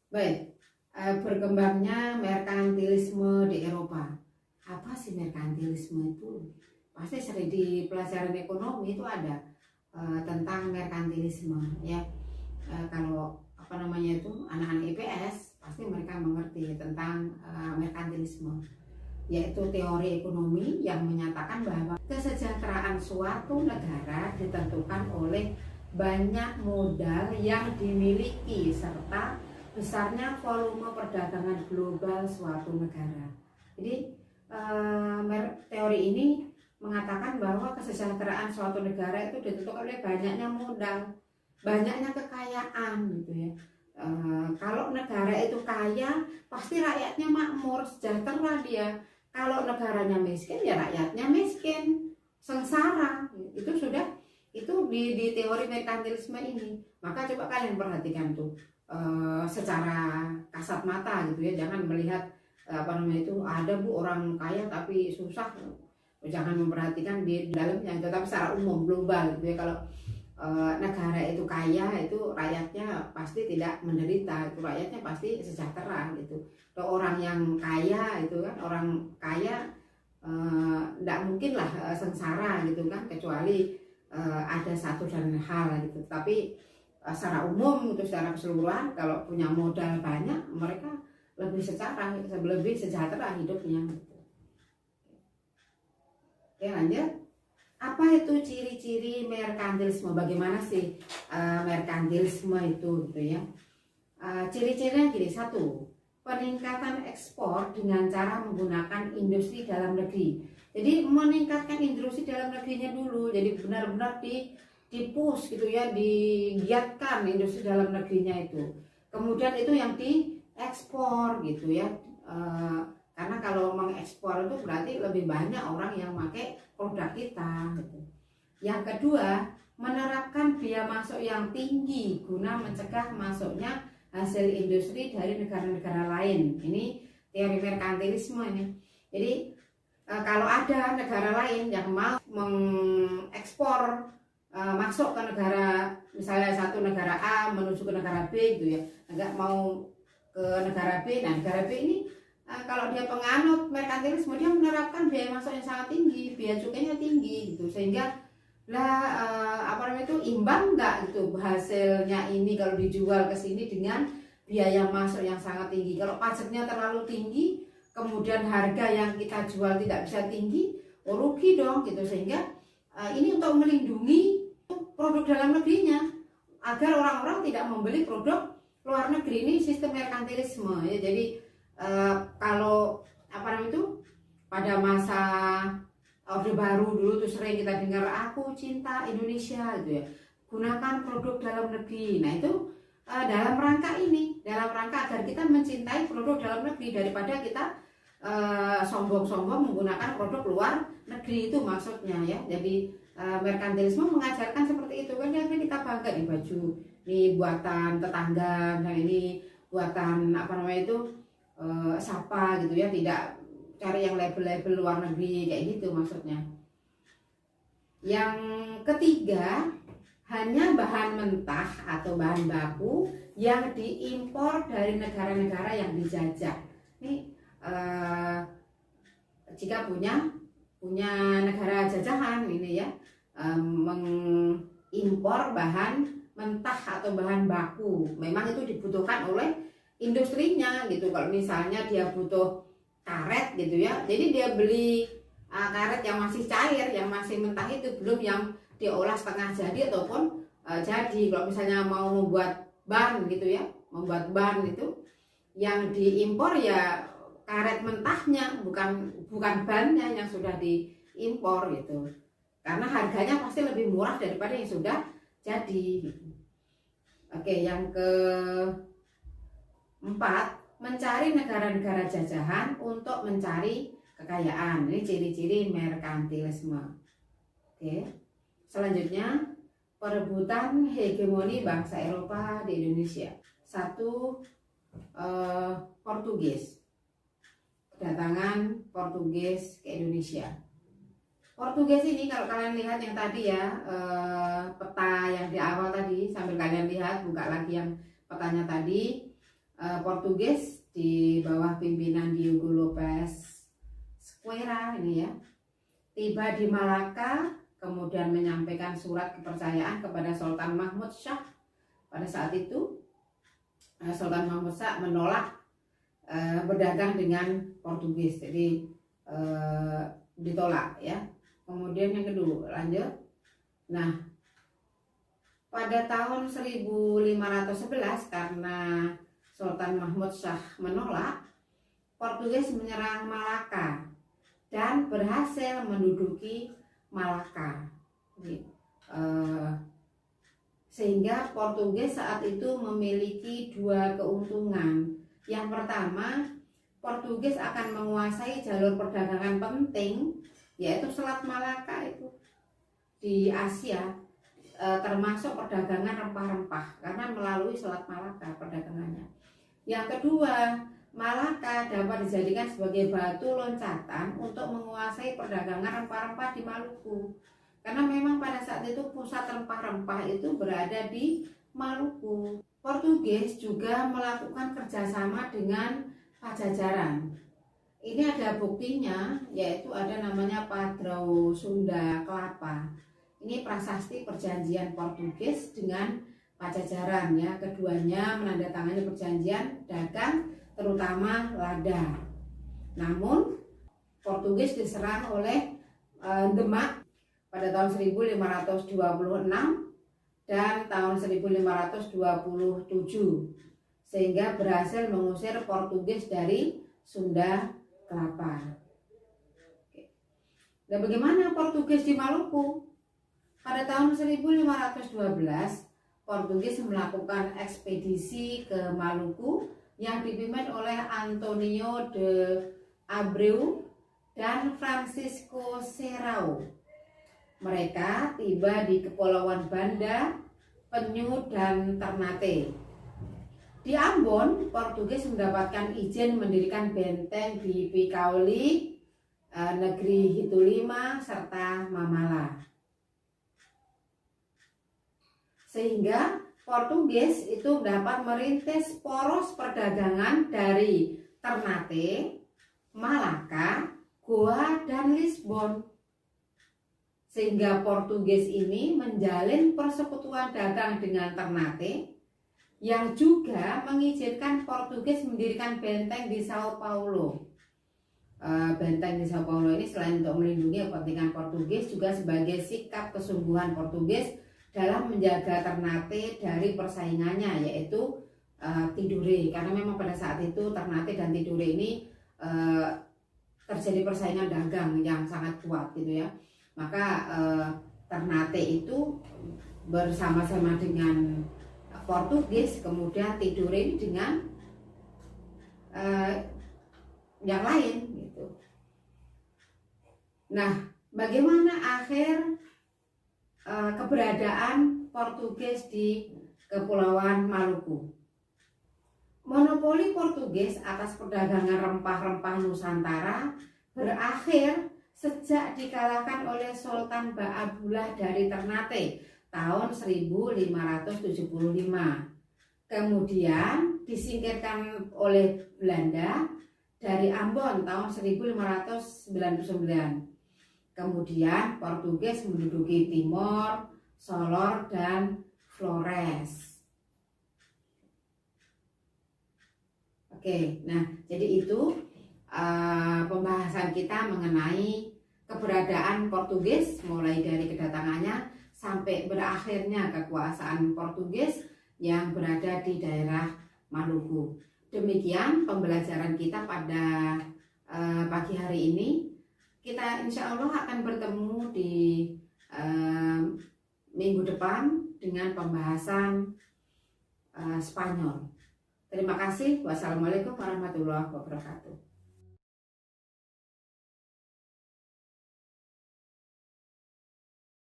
Baik, berkembangnya merkantilisme di Eropa. Apa sih merkantilisme itu? Pasti sering di pelajaran ekonomi itu ada tentang merkantilisme ya. Kalau apa namanya itu anak-anak IPS pasti mereka mengerti tentang merkantilisme, yaitu teori ekonomi yang menyatakan bahwa kesejahteraan suatu negara ditentukan oleh banyak modal yang dimiliki serta besarnya volume perdagangan global suatu negara. Jadi teori ini mengatakan bahwa kesejahteraan suatu negara itu ditentukan oleh banyaknya modal, banyaknya kekayaan gitu ya. Kalau negara itu kaya, pasti rakyatnya makmur, sejahtera dia. Kalau negaranya miskin, ya rakyatnya miskin, sengsara. Itu sudah itu di teori merkantilisme ini. Maka coba kalian perhatikan tuh secara kasat mata gitu ya, jangan melihat apa namanya itu ada bu orang kaya tapi susah, jangan memperhatikan di dalamnya, tetapi secara umum global gitu ya. Kalau negara itu kaya, itu rakyatnya pasti tidak menderita, itu rakyatnya pasti sejahtera gitu. Kalau orang yang kaya itu kan, orang kaya tidak mungkin lah sengsara gitu kan, kecuali ada satu dan hal gitu. Tapi secara umum itu, secara keseluruhan, kalau punya modal banyak, mereka lebih sejahtera hidupnya gitu. Oke, lanjut. Apa itu ciri-ciri merkantilisme? Bagaimana sih merkantilisme itu gitu ya? Ciri-cirinya gini, satu, peningkatan ekspor dengan cara menggunakan industri dalam negeri. Jadi meningkatkan industri dalam negerinya dulu, jadi benar-benar di-push gitu ya, digiatkan industri dalam negerinya itu. Kemudian itu yang diekspor gitu ya. Karena kalau mengekspor itu berarti lebih banyak orang yang pakai produk kita gitu. Yang kedua, menerapkan biaya masuk yang tinggi guna mencegah masuknya hasil industri dari negara-negara lain. Ini teori merkantilisme ini. Jadi kalau ada negara lain yang mau mengekspor masuk ke negara, misalnya satu negara A menuju ke negara B gitu ya, nggak mau ke negara B, nah negara B ini kalau dia penganut merkantilisme, dia menerapkan biaya masuk yang sangat tinggi, biaya cukainya tinggi gitu, sehingga apa namanya itu imbang nggak gitu hasilnya ini kalau dijual ke sini dengan biaya masuk yang sangat tinggi. Kalau pajaknya terlalu tinggi, kemudian harga yang kita jual tidak bisa tinggi, rugi dong gitu. Sehingga ini untuk melindungi produk dalam negerinya agar orang-orang tidak membeli produk luar negeri. Ini sistem merkantilisme ya. Jadi kalau apa namanya itu pada masa Orde Baru dulu tuh sering kita dengar aku cinta Indonesia gitu ya, gunakan produk dalam negeri. Nah itu dalam rangka ini, dalam rangka agar kita mencintai produk dalam negeri daripada kita sombong-sombong menggunakan produk luar negeri, itu maksudnya ya. Jadi merkantilisme mengajarkan seperti itu kan, kita bangga di baju ini buatan tetangga, nah ini buatan apa namanya itu siapa gitu ya, tidak cari yang label-label luar negeri kayak gitu maksudnya. Yang ketiga, hanya bahan mentah atau bahan baku yang diimpor dari negara-negara yang dijajah. Ini jika punya negara jajahan ini ya, mengimpor bahan mentah atau bahan baku, memang itu dibutuhkan oleh industrinya gitu. Kalau misalnya dia butuh karet gitu ya, jadi dia beli karet yang masih cair, yang masih mentah itu, belum yang diolah setengah jadi ataupun jadi. Kalau misalnya mau membuat ban gitu ya, membuat ban itu yang diimpor ya karet mentahnya, bukan bannya yang sudah diimpor gitu, karena harganya pasti lebih murah daripada yang sudah jadi gitu. Oke, yang keempat, mencari negara-negara jajahan untuk mencari kekayaan. Ini ciri-ciri merkantilisme. Oke. Selanjutnya, perebutan hegemoni bangsa Eropa di Indonesia. Satu, Portugis. Kedatangan Portugis ke Indonesia. Portugis ini kalau kalian lihat yang tadi ya, peta yang di awal tadi, sambil kalian lihat, buka lagi yang petanya tadi. Portugis di bawah pimpinan Diogo Lopes Squera ini ya, tiba di Malaka, kemudian menyampaikan surat kepercayaan kepada Sultan Mahmud Shah. Pada saat itu Sultan Mahmud Shah menolak berdagang dengan Portugis, jadi ditolak ya. Kemudian yang kedua lanjut. Nah, pada tahun 1511 karena Sultan Mahmud Shah menolak, Portugis menyerang Malaka dan berhasil menduduki Malaka. Sehingga Portugis saat itu memiliki dua keuntungan. Yang pertama, Portugis akan menguasai jalur perdagangan penting, yaitu Selat Malaka itu di Asia, termasuk perdagangan rempah-rempah, karena melalui Selat Malaka perdagangannya. Yang kedua, Malaka dapat dijadikan sebagai batu loncatan untuk menguasai perdagangan rempah-rempah di Maluku. Karena memang pada saat itu pusat rempah-rempah itu berada di Maluku. Portugis juga melakukan kerjasama dengan Pajajaran. Ini ada buktinya, yaitu ada namanya Padrão Sunda Kelapa. Ini prasasti perjanjian Portugis dengan Pajajaran ya. Keduanya menandatangani perjanjian dagang, terutama lada. Namun Portugis diserang oleh Demak pada tahun 1526 dan tahun 1527, sehingga berhasil mengusir Portugis dari Sunda Kelapa. Dan bagaimana Portugis di Maluku? Pada tahun 1512 Portugis melakukan ekspedisi ke Maluku yang dipimpin oleh Antonio de Abreu dan Francisco Serrao. Mereka tiba di Kepulauan Banda, Penyu, dan Ternate. Di Ambon, Portugis mendapatkan izin mendirikan benteng di Picaoli, negeri Hitulima, serta Mamala. Sehingga Portugis itu dapat merintis poros perdagangan dari Ternate, Malaka, Goa, dan Lisbon. Sehingga Portugis ini menjalin persekutuan dagang dengan Ternate, yang juga mengizinkan Portugis mendirikan benteng di Sao Paulo. Benteng di Sao Paulo ini selain untuk melindungi kepentingan Portugis, juga sebagai sikap kesungguhan Portugis dalam menjaga Ternate dari persaingannya, yaitu Tidore. Karena memang pada saat itu Ternate dan Tidore ini terjadi persaingan dagang yang sangat kuat gitu ya. Maka Ternate itu bersama-sama dengan Portugis, kemudian Tidore ini dengan yang lain gitu. Nah, bagaimana akhir keberadaan Portugis di Kepulauan Maluku? Monopoli Portugis atas perdagangan rempah-rempah Nusantara berakhir sejak dikalahkan oleh Sultan Ba'abullah dari Ternate tahun 1575. Kemudian disingkirkan oleh Belanda dari Ambon tahun 1599. Kemudian Portugis menduduki Timor, Solor, dan Flores. Oke, nah jadi itu pembahasan kita mengenai keberadaan Portugis mulai dari kedatangannya sampai berakhirnya kekuasaan Portugis yang berada di daerah Maluku. Demikian pembelajaran kita pada pagi hari ini. Kita insya Allah akan bertemu di minggu depan dengan pembahasan Spanyol. Terima kasih. Wassalamualaikum warahmatullahi wabarakatuh.